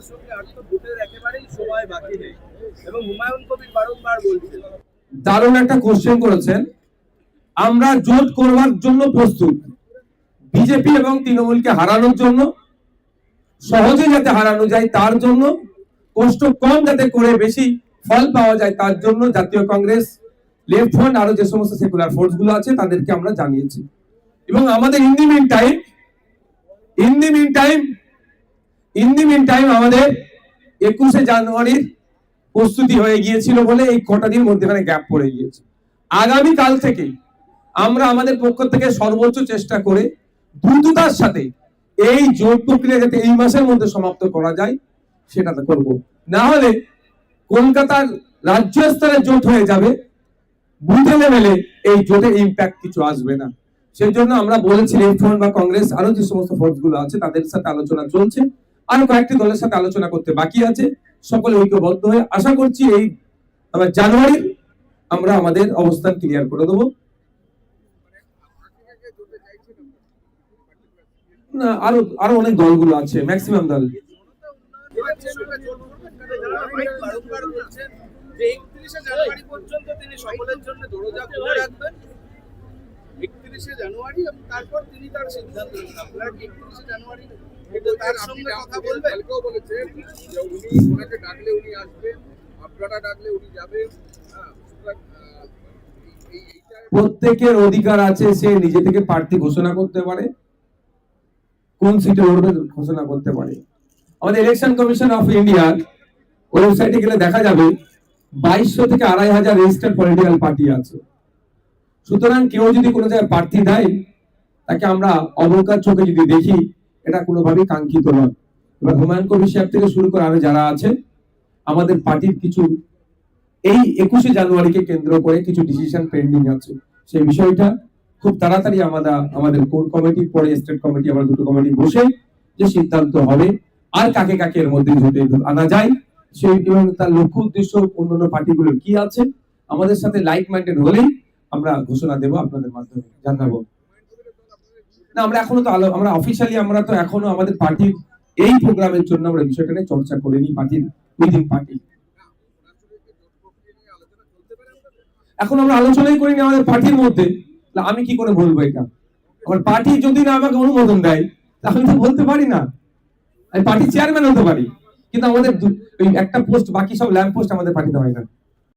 কংগ্রেসের সঙ্গে আর তো ভোটের একেবারেই সময় বাকি নেই এবং হুমায়ুন কবির বারংবার বলছেন। দারুণ একটা কোশ্চেন করেছেন। আমরা জোট করবার জন্য প্রস্তুত, বিজেপি এবং তৃণমূলকে হারানোর জন্য, সহজে যাতে হারানো যায় তার জন্য, কষ্ট কম যাতে করে বেশি ফল পাওয়া যায় তার জন্য জাতীয় কংগ্রেস, লেফট ফ্রন্ট, আরো যে সমস্ত সেকুলার ফোর্স গুলো আছে তাদেরকে আমরা জানিয়েছি। এবং আমাদের ইন দি মিন টাইম আমাদের 21শে জানুয়ারির প্রস্তুতি হয়ে গিয়েছিল বলে এই কটা দিন মধ্যখানে গ্যাপ পড়ে গিয়েছে। আগামী কাল থেকে আমরা আমাদের পক্ষ থেকে সর্বোচ্চ চেষ্টা করে দ্রুততার সাথে এই জোট প্রক্রিয়া যাতে এই মাসের মধ্যে সমাপ্ত করা যায় সেটা করব। না হলে কলকাতার রাজ্য স্তরে জোট হয়ে যাবে, বুথে লেভেলে এই জোটের ইম্প্যাক্ট কিছু আসবে না। সেই জন্য আমরা বলেছি লেফট ফ্রন্ট বা কংগ্রেস আরো যে সমস্ত ফোর্স গুলো আছে তাদের সাথে আলোচনা চলছে, আরো কয়েকটি দলের সাথে আলোচনা করতে বাকি আছে। সকলে ঐক্যবদ্ধ হয়ে আশা করছি এই জানুয়ারি আমরা আমাদের অবস্থান ক্লিয়ার করে দেবো। না, আরো অনেক দলগুলো আছে, ম্যাক্সিমাম দল। বারংবার বলছেন যে 31শে জানুয়ারি পর্যন্ত তিনি সকলের জন্য দরজা খুলে রাখবেন, 31শে জানুয়ারি এবং তারপর তিনি তার সিদ্ধান্ত নেবেন। আপনারা কি 31শে জানুয়ারি তার সঙ্গে কথা বলবেন? কালকেও বলেছেন যে উনি ওনাকে ডাকলে উনি আসবেন, আপনারা ডাকলে উনি যাবেন। প্রত্যেকের অধিকার আছে, সে নিজে থেকে প্রার্থী ঘোষণা করতে পারে, কোন সিটে লড়বে ঘোষণা করতে পারে। আমাদের ইলেকশন কমিশন অফ ইন্ডিয়ার ওয়েবসাইটে গেলে দেখা যাবে 2200 থেকে 2500 রেজিস্টার্ড পলিটিক্যাল পার্টি আছে। সুতরাং কেউ যদি কোনো জায়গায় প্রার্থী দেয় তাকে আমরা অবকাশ চোখে যদি দেখি এটা কোনোভাবেই কাঙ্ক্ষিত নয়। এবার হুমায়ুন কবির সাহেব থেকে শুরু করে আরো যারা আছে, আমাদের পার্টির কিছু এই 21শে জানুয়ারিকে কেন্দ্র করে কিছু ডিসিশন পেন্ডিং আছে। সেই বিষয়টা খুব তাড়াতাড়ি আমাদের কোর কমিটির পরে স্টেট কমিটি, আমরা দুটো কমিটি বসে যে সিদ্ধান্ত হবে আর কাকে কাকে এর মধ্যে জোটে আনা যায় সেই, এবং তার লক্ষ্য উদ্দেশ্য অন্যান্য পার্টিগুলোর কি আছে আমাদের সাথে লাইক মাইন্ডেড হলেই আমরা ঘোষণা দেব, আপনাদের মাধ্যমে জানাবো। না, আমরা এখনো তো আমরা অফিশিয়ালি আমরা তো এখনো আমাদের পার্টির এই প্রোগ্রামের জন্য আমরা বিষয়টা নিয়ে চর্চা করিনি পার্টির উইদিন পার্টি। এখন আমরা আলোচনাই করিনি আমাদের পার্টির মধ্যে। আমি কি করে বলবো এটা? আমার পার্টি যদি না আমাকে অনুমোদন দেয় আমি তো বলতে পারি না। আমি পার্টি চেয়ারম্যান হতে পারি, কিন্তু আমাদের একটা পোস্ট, বাকি সব ল্যাম্প পোস্ট আমাদের পার্টিতে হয় না।